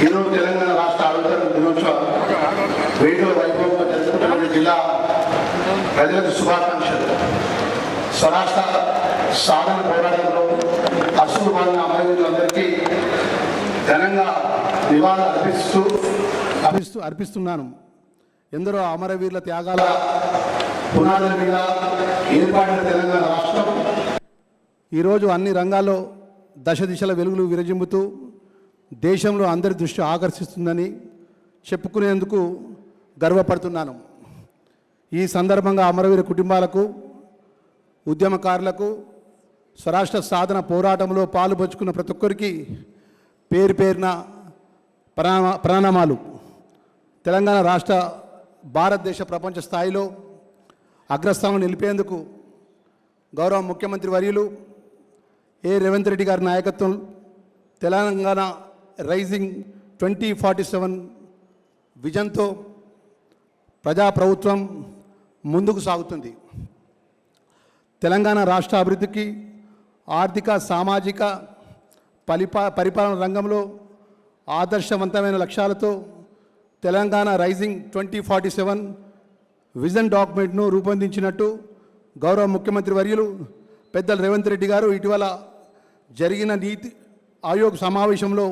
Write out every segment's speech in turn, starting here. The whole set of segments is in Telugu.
ఈరోజు తెలంగాణ రాష్ట్ర ఆవిర్భావ దినోత్సవ వేడుకల వైభవంగా జరుపుకుంటున్న జిల్లా ప్రజలకు శుభాకాంక్షలు. స్వరాష్ట్ర సాధన పోరాటంలో అసలు పాల్గొన్న అమరవీరులందరికీ ఘనంగా నివాళులు అర్పిస్తున్నాను. ఎందరో అమరవీరుల త్యాగాల పునాదుల మీద ఏర్పడిన తెలంగాణ రాష్ట్రం ఈరోజు అన్ని రంగాల్లో దశ దిశల వెలుగులు విరజిమ్ముతూ దేశంలో అందరి దృష్టి ఆకర్షిస్తుందని చెప్పుకునేందుకు గర్వపడుతున్నాను. ఈ సందర్భంగా అమరవీర కుటుంబాలకు, ఉద్యమకారులకు, స్వరాష్ట్ర సాధన పోరాటంలో పాలుపంచుకున్న ప్రతి ఒక్కరికి పేరు పేరున ప్రణామాలు. తెలంగాణ రాష్ట్ర భారతదేశ ప్రపంచ స్థాయిలో అగ్రస్థానం నిలిపేందుకు గౌరవ ముఖ్యమంత్రి వర్యులు రేవంత్ రెడ్డి గారి నాయకత్వం తెలంగాణ రైజింగ్ 2047 విజన్తో ప్రజాప్రభుత్వం ముందుకు సాగుతుంది. తెలంగాణ రాష్ట్ర అభివృద్ధికి ఆర్థిక, సామాజిక, పరిపాలన రంగంలో ఆదర్శవంతమైన లక్ష్యాలతో తెలంగాణ రైజింగ్ 2047 విజన్ డాక్యుమెంట్ను రూపొందించినట్టు గౌరవ ముఖ్యమంత్రి వర్యులు పెద్దలు రేవంత్ రెడ్డి గారు ఇటీవల జరిగిన నీతి ఆయోగ్ సమావేశంలో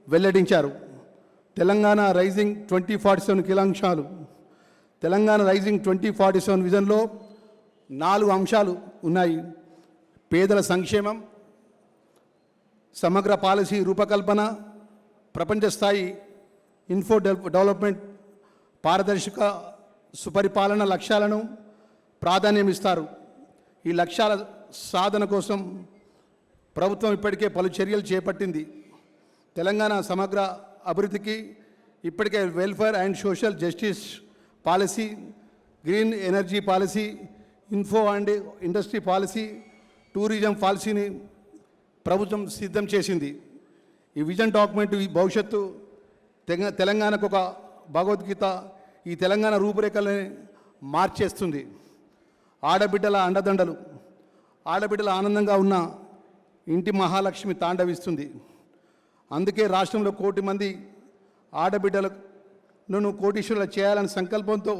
వెల్లడించారు. తెలంగాణ రైజింగ్ 2047 కీలకాంశాలు. తెలంగాణ రైజింగ్ 2047 విజన్లో 4 అంశాలు ఉన్నాయి. పేదల సంక్షేమం, సమగ్ర పాలసీ రూపకల్పన, ప్రపంచ స్థాయి డెవలప్మెంట్, పారదర్శక సుపరిపాలన లక్ష్యాలను ప్రాధాన్యం ఇస్తారు. ఈ లక్ష్యాల సాధన కోసం ప్రభుత్వం ఇప్పటికే పలు చర్యలు చేపట్టింది. తెలంగాణ సమగ్ర అభివృద్ధికి ఇప్పటికే welfare and social justice policy, green energy policy, info and industry policy, tourism పాలసీని ప్రభుత్వం సిద్ధం చేసింది. ఈ విజన్ డాక్యుమెంట్ ఈ భవిష్యత్తు తెలంగాణకు ఒక భగవద్గీత, ఈ తెలంగాణ రూపురేఖల్ని మార్చేస్తుంది. ఆడబిడ్డల అండదండలు, ఆడబిడ్డల ఆనందంగా ఉన్న ఇంటి మహాలక్ష్మి తాండవిస్తుంది. అందుకే రాష్ట్రంలో 1 కోటి మంది ఆడబిడ్డలను కోటీశ్వరులు చేయాలనే సంకల్పంతో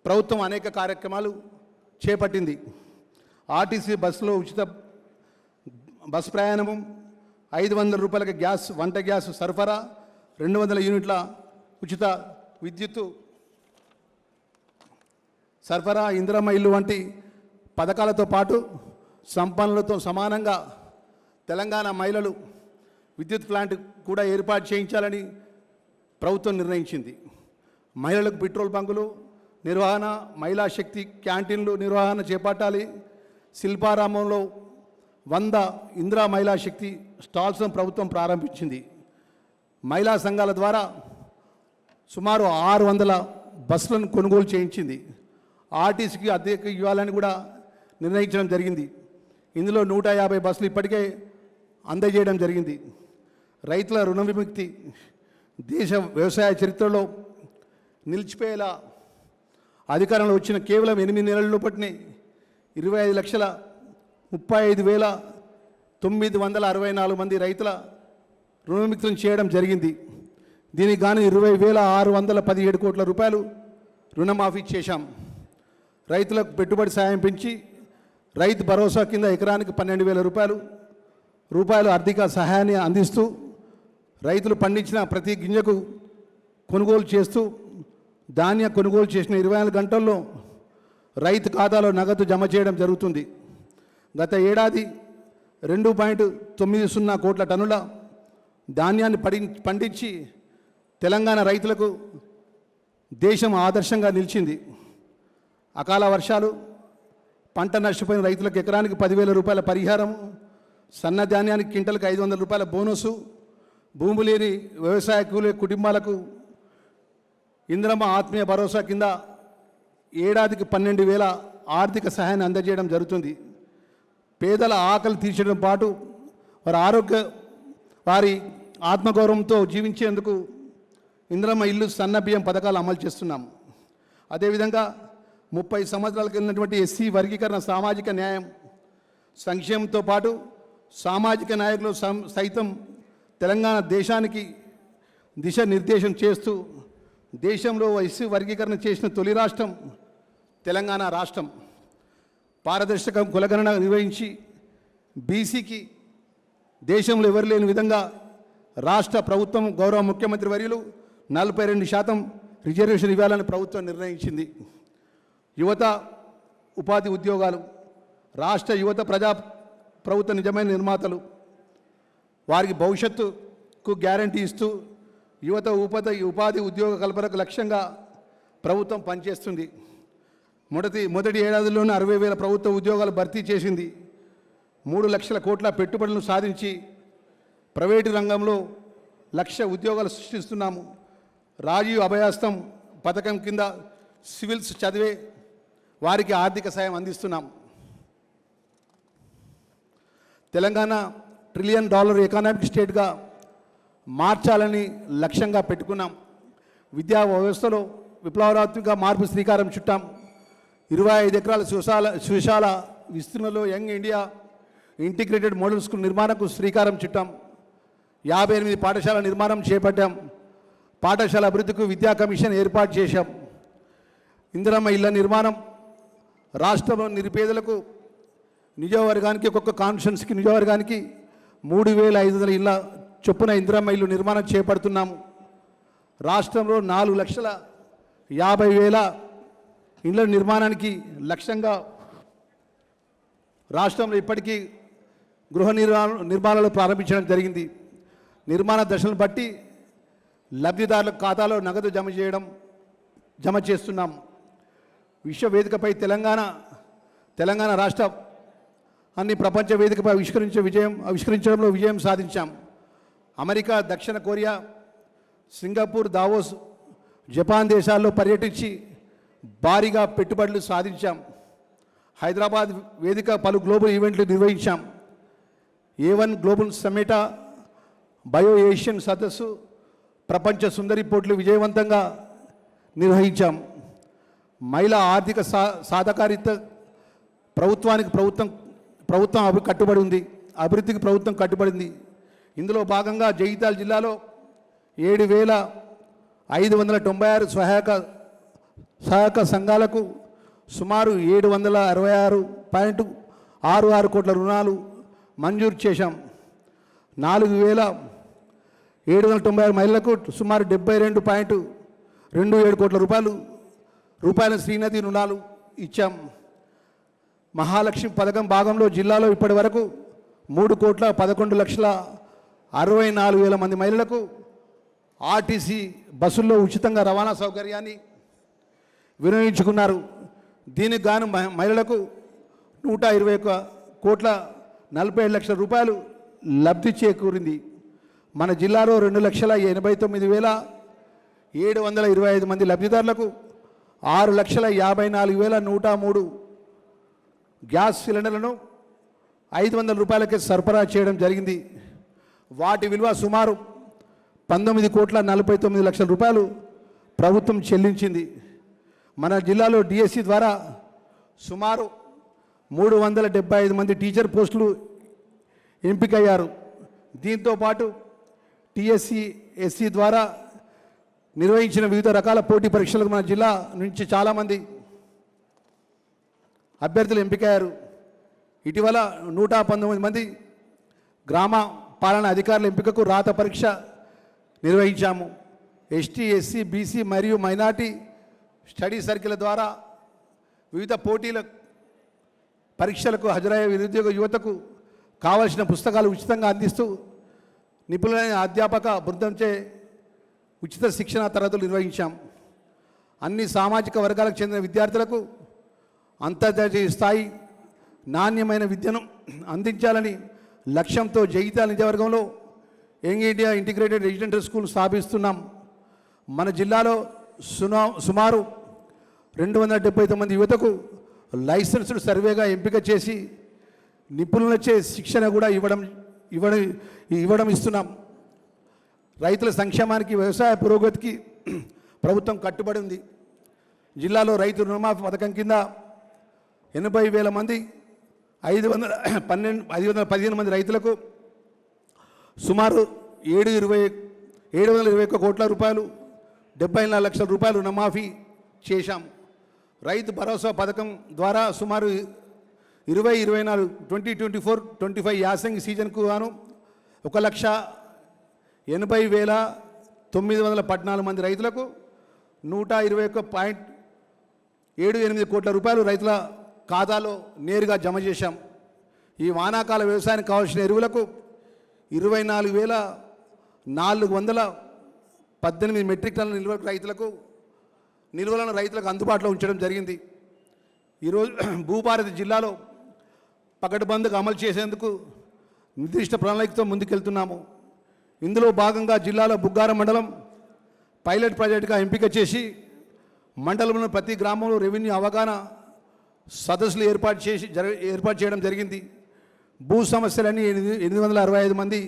ప్రభుత్వం అనేక కార్యక్రమాలు చేపట్టింది. ఆర్టీసీ బస్సులో ఉచిత బస్ ప్రయాణము, 500 రూపాయలకి గ్యాస్, వంట గ్యాస్ సరఫరా, 200 యూనిట్ల ఉచిత విద్యుత్తు సరఫరా, ఇందిరమ్మ ఇల్లు వంటి పథకాలతో పాటు సంపన్నులతో సమానంగా తెలంగాణ మహిళలు విద్యుత్ ప్లాంట్ కూడా ఏర్పాటు చేయించాలని ప్రభుత్వం నిర్ణయించింది. మహిళలకు పెట్రోల్ బంకులు నిర్వహణ, మహిళా శక్తి క్యాంటీన్లు నిర్వహణ చేపట్టాలి. శిల్పారామంలో 100 ఇందిరా మహిళా శక్తి స్టాల్స్ను ప్రభుత్వం ప్రారంభించింది. మహిళా సంఘాల ద్వారా సుమారు 600 బస్సులను కొనుగోలు చేయించింది. ఆర్టీసీకి అద్దెకు ఇవ్వాలని కూడా నిర్ణయించడం జరిగింది. ఇందులో 150 బస్సులు ఇప్పటికే అందజేయడం జరిగింది. రైతుల రుణ విముక్తి దేశ వ్యవసాయ చరిత్రలో నిలిచిపోయేలా అధికారంలో వచ్చిన కేవలం 8 నెలల లోపటినే 25,35,964 మంది రైతుల రుణవిముక్తులను చేయడం జరిగింది. దీనికి గాను 20,617 కోట్ల రూపాయలు రుణమాఫీ చేశాం. రైతులకు పెట్టుబడి సాయం పెంచి రైతు భరోసా కింద ఎకరానికి 12,000 రూపాయలు ఆర్థిక సహాయాన్ని అందిస్తూ రైతులు పండించిన ప్రతి గింజకు కొనుగోలు చేస్తూ ధాన్య కొనుగోలు చేసిన 24 గంటల్లో రైతు ఖాతాలో నగదు జమ చేయడం జరుగుతుంది. గత ఏడాది 2.90 కోట్ల టన్నుల ధాన్యాన్ని పండించి తెలంగాణ రైతులకు దేశం ఆదర్శంగా నిలిచింది. అకాల వర్షాలు, పంట నష్టపోయిన రైతులకు ఎకరానికి 10,000 రూపాయల పరిహారం, సన్న ధాన్యానికి క్వింటల్కి 500 రూపాయల బోనసు, భూమి లేని వ్యవసాయ కూలీ కుటుంబాలకు ఇందిరమ్మ ఆత్మీయ భరోసా కింద ఏడాదికి 12,000 ఆర్థిక సహాయాన్ని అందజేయడం జరుగుతుంది. పేదల ఆకలి తీర్చడం పాటు వారి ఆత్మగౌరవంతో జీవించేందుకు ఇందిరమ్మ ఇల్లు, సన్న బియ్యం పథకాలు అమలు చేస్తున్నాము. అదేవిధంగా 30 సంవత్సరాలకు ఉన్నటువంటి ఎస్సీ వర్గీకరణ, సామాజిక న్యాయం, సంక్షేమంతో పాటు సామాజిక నాయకులు సైతం తెలంగాణ దేశానికి దిశానిర్దేశం చేస్తూ దేశంలో ఎస్సీ వర్గీకరణ చేసిన తొలి రాష్ట్రం తెలంగాణ రాష్ట్రం. పారదర్శకం కులగణన నిర్వహించి బీసీకి దేశంలో ఎవరు లేని విధంగా రాష్ట్ర ప్రభుత్వం గౌరవ ముఖ్యమంత్రి వర్యులు 42% రిజర్వేషన్ ఇవ్వాలని ప్రభుత్వం నిర్ణయించింది. యువత ఉపాధి ఉద్యోగాలు, రాష్ట్ర యువత ప్రభుత్వ నిజమైన నిర్మాతలు. వారికి భవిష్యత్తుకు గ్యారంటీ ఇస్తూ యువత ఉపాధి ఉద్యోగ కల్పనకు లక్ష్యంగా ప్రభుత్వం పనిచేస్తుంది. మొదటి ఏడాదిలోనే 60,000 ప్రభుత్వ ఉద్యోగాలు భర్తీ చేసింది. 3 లక్షల కోట్ల పెట్టుబడులను సాధించి ప్రైవేటు రంగంలో 1,00,000 ఉద్యోగాలు సృష్టిస్తున్నాము. రాజీవ్ అభయాస్తం పథకం కింద సివిల్స్ చదివే వారికి ఆర్థిక సాయం అందిస్తున్నాం. తెలంగాణ $1 ట్రిలియన్ ఎకనామిక్ స్టేట్గా మార్చాలని లక్ష్యంగా పెట్టుకున్నాం. విద్యా వ్యవస్థలో విప్లవాత్మక మార్పు శ్రీకారం చుట్టాం. 25 ఎకరాల సుశాల విస్తీర్ణంలో young India integrated model school నిర్మాణకు శ్రీకారం చుట్టాం. 58 పాఠశాల నిర్మాణం చేపట్టాం. పాఠశాల అభివృద్ధికి విద్యా కమిషన్ ఏర్పాటు చేశాం. ఇందిరమ్మ ఇళ్ల నిర్మాణం రాష్ట్రంలో నిరుపేదలకు నియోజకవర్గానికి ఒక్కొక్క కాన్స్టిట్యున్సీకి నియోజకవర్గానికి 3,500 ఇళ్ల చొప్పున ఇందిరమ్మ ఇల్లు నిర్మాణం చేపడుతున్నాము. రాష్ట్రంలో 4,50,000 ఇళ్ల నిర్మాణానికి లక్ష్యంగా రాష్ట్రంలో ఇప్పటికీ గృహ నిర్మాణాలు ప్రారంభించడం జరిగింది. నిర్మాణ దశలను బట్టి లబ్ధిదారుల ఖాతాలో నగదు జమ చేస్తున్నాం. విశ్వ వేదికపై తెలంగాణ రాష్ట్ర అన్ని ప్రపంచ వేదికపై ఆవిష్కరించడంలో విజయం సాధించాం. అమెరికా, దక్షిణ కొరియా, సింగపూర్, దావోస్, జపాన్ దేశాల్లో పర్యటించి భారీగా పెట్టుబడులు సాధించాం. హైదరాబాద్ వేదిక పలు గ్లోబల్ ఈవెంట్లు నిర్వహించాం. A1 global summit, bio Asian సదస్సు, ప్రపంచ సుందరి పోటీలు విజయవంతంగా నిర్వహించాం. మహిళా ఆర్థిక సాధకారిత ప్రభుత్వం కట్టుబడి ఉంది. అభివృద్ధికి ప్రభుత్వం కట్టుబడింది. ఇందులో భాగంగా జగిత్యాల జిల్లాలో 7,596 సహాయక సంఘాలకు సుమారు 766.66 కోట్ల రుణాలు మంజూరు చేశాం. 4,796 మహిళలకు సుమారు 72.27 కోట్ల రూపాయల శ్రీనిధి రుణాలు ఇచ్చాం. మహాలక్ష్మి పథకం భాగంలో జిల్లాలో ఇప్పటి వరకు 3,11,64,000 మంది మహిళలకు ఆర్టీసీ బస్సుల్లో ఉచితంగా రవాణా సౌకర్యాన్ని వినియోగించుకున్నారు. దీనికి గాను మహిళలకు 121,47,00,000 లబ్ధి చేకూరింది. మన జిల్లాలో 2,89,725 మంది లబ్ధిదారులకు 6,54,103 గ్యాస్ సిలిండర్లను 500 రూపాయలకే సరఫరా చేయడం జరిగింది. వాటి విలువ సుమారు 19,49,00,000 రూపాయలు ప్రభుత్వం చెల్లించింది. మన జిల్లాలో డిఎస్సి ద్వారా సుమారు 375 మంది టీచర్ పోస్టులు ఎంపికయ్యారు. దీంతోపాటు టిఎస్సి, ఎస్సి ద్వారా నిర్వహించిన వివిధ రకాల పోటీ పరీక్షలకు మన జిల్లా నుంచి చాలామంది అభ్యర్థులు ఎంపికయ్యారు. ఇటీవల 119 మంది గ్రామ పాలన అధికారుల ఎంపికకు రాత పరీక్ష నిర్వహించాము. ఎస్టీ, ఎస్సీ, బీసీ మరియు మైనార్టీ స్టడీ సర్కిల్ ద్వారా వివిధ పోటీల పరీక్షలకు హాజరయ్యే నిరుద్యోగ యువతకు కావలసిన పుస్తకాలు ఉచితంగా అందిస్తూ నిపుణులైన అధ్యాపక బృందంచే ఉచిత శిక్షణ తరగతులు నిర్వహించాం. అన్ని సామాజిక వర్గాలకు చెందిన విద్యార్థులకు అంతర్జాతీయ స్థాయి నాణ్యమైన విద్యను అందించాలని లక్ష్యంతో జగిత్యాల నియోజకవర్గంలో young India integrated residential school స్థాపిస్తున్నాం. మన జిల్లాలో సుమారు 279 యువతకు లైసెన్స్డ్ సర్వేగా ఎంపిక చేసి నిపుణులచే శిక్షణ కూడా ఇవ్వడం ఇస్తున్నాం. రైతుల సంక్షేమానికి, వ్యవసాయ పురోగతికి ప్రభుత్వం కట్టుబడి ఉంది. జిల్లాలో రైతు రుణమాఫీ పథకం కింద 80,000 మంది 515 మంది రైతులకు సుమారు 7,20 721 కోట్ల రూపాయలు, 74 లక్షల రూపాయలు రుణమాఫీ చేశాం. రైతు భరోసా పథకం ద్వారా సుమారు 2024 2024-25 యాసంగి సీజన్కు గాను 1,80,914 మంది రైతులకు 121.78 కోట్ల రూపాయలు రైతుల ఖాతాలో నేరుగా జమ చేశాం. ఈ వానాకాల వ్యవసాయానికి కావాల్సిన ఎరువులకు 24,418 మెట్రిక్ టన్నుల నిల్వలను రైతులకు అందుబాటులో ఉంచడం జరిగింది. ఈరోజు భూభారతి జిల్లాలో పకడ్బందీగా అమలు చేసేందుకు నిర్దిష్ట ప్రణాళికతో ముందుకెళ్తున్నాము. ఇందులో భాగంగా జిల్లాలో బుగ్గారం మండలం పైలట్ ప్రాజెక్టుగా ఎంపిక చేసి మండలంలో ప్రతి గ్రామంలో రెవెన్యూ అవగాహన సదస్సులు ఏర్పాటు చేయడం జరిగింది. భూ సమస్యలన్నీ 865 మంది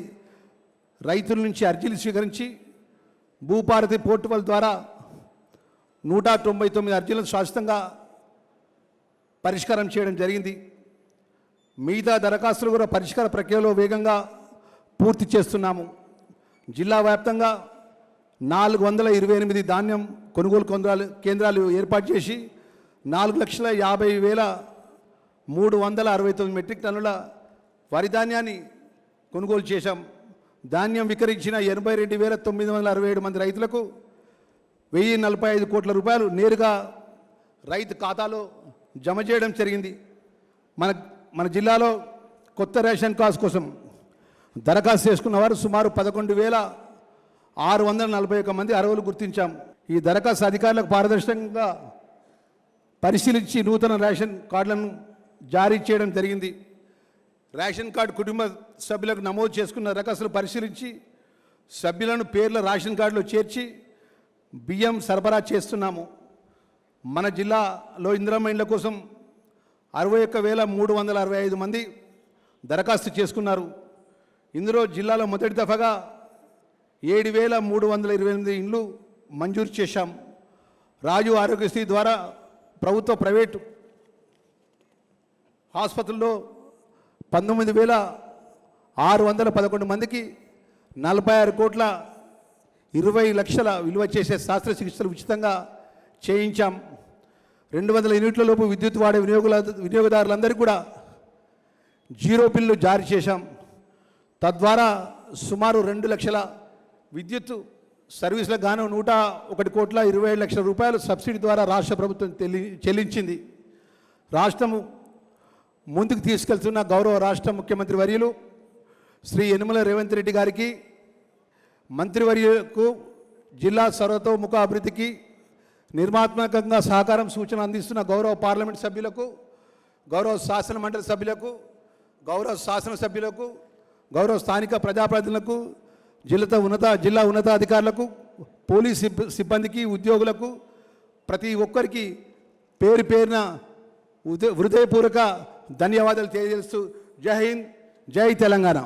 రైతుల నుంచి అర్జీలు స్వీకరించి భూభారతి పోర్టల్ ద్వారా 199 అర్జీలను శాశ్వతంగా పరిష్కారం చేయడం జరిగింది. మిగతా దరఖాస్తులు కూడా పరిష్కార ప్రక్రియలో వేగంగా పూర్తి చేస్తున్నాము. జిల్లా వ్యాప్తంగా 428 ధాన్యం కొనుగోలు కేంద్రాలు ఏర్పాటు చేసి 4,50,369 మెట్రిక్ టన్నుల వరి ధాన్యాన్ని కొనుగోలు చేశాం. ధాన్యం విక్రయించిన 82,967 మంది రైతులకు 1,045 కోట్ల రూపాయలు నేరుగా రైతు ఖాతాలో జమ చేయడం జరిగింది. మన జిల్లాలో కొత్త రేషన్ కార్డ్స్ కోసం దరఖాస్తు చేసుకున్న వారు సుమారు 11,641 మంది అర్హులు గుర్తించాం. ఈ దరఖాస్తు అధికారులకు పారదర్శకంగా పరిశీలించి నూతన రేషన్ కార్డులను జారీ చేయడం జరిగింది. రేషన్ కార్డు కుటుంబ సభ్యులకు నమోదు చేసుకున్న దరఖాస్తులు పరిశీలించి సభ్యులను పేర్ల రేషన్ కార్డులో చేర్చి బియ్యం సరఫరా చేస్తున్నాము. మన జిల్లాలో ఇందిరమ్మ ఇండ్ల కోసం 61,365 మంది దరఖాస్తు చేసుకున్నారు. ఇందులో జిల్లాలో మొదటి దఫాగా 7,328 ఇండ్లు మంజూరు చేశాం. రాజు ఆరోగ్యశ్రీ ద్వారా ప్రభుత్వ ప్రైవేటు ఆసుపత్రుల్లో 19,611 మందికి 46,20,00,000 విలువ చేసే శస్త్రచికిత్సలు ఉచితంగా చేయించాం. 200 యూనిట్ల లోపు విద్యుత్ వాడే వినియోగదారులందరికీ కూడా జీరో బిల్లు జారీ చేశాం. తద్వారా సుమారు 2 లక్షల విద్యుత్ సర్వీసులకు గాను 101,27,00,000 రూపాయలు సబ్సిడీ ద్వారా రాష్ట్ర ప్రభుత్వం చెల్లించింది. రాష్ట్రము ముందుకు తీసుకెళ్తున్న గౌరవ రాష్ట్ర ముఖ్యమంత్రి వర్యులు శ్రీ యనమల రేవంత్ రెడ్డి గారికి, మంత్రివర్యులకు, జిల్లా సర్వతోముఖ అభివృద్ధికి నిర్మాత్మకంగా సహకారం సూచన అందిస్తున్న గౌరవ పార్లమెంట్ సభ్యులకు, గౌరవ శాసన మండలి సభ్యులకు, గౌరవ శాసనసభ్యులకు, గౌరవ స్థానిక ప్రజాప్రతినిధులకు, జిల్లా ఉన్నతాధికారులకు, పోలీస్ సిబ్బందికి, ఉద్యోగులకు, ప్రతి ఒక్కరికి పేరు పేరున హృదయపూర్వక ధన్యవాదాలు తెలియజేస్తూ జై హింద్, జై తెలంగాణ.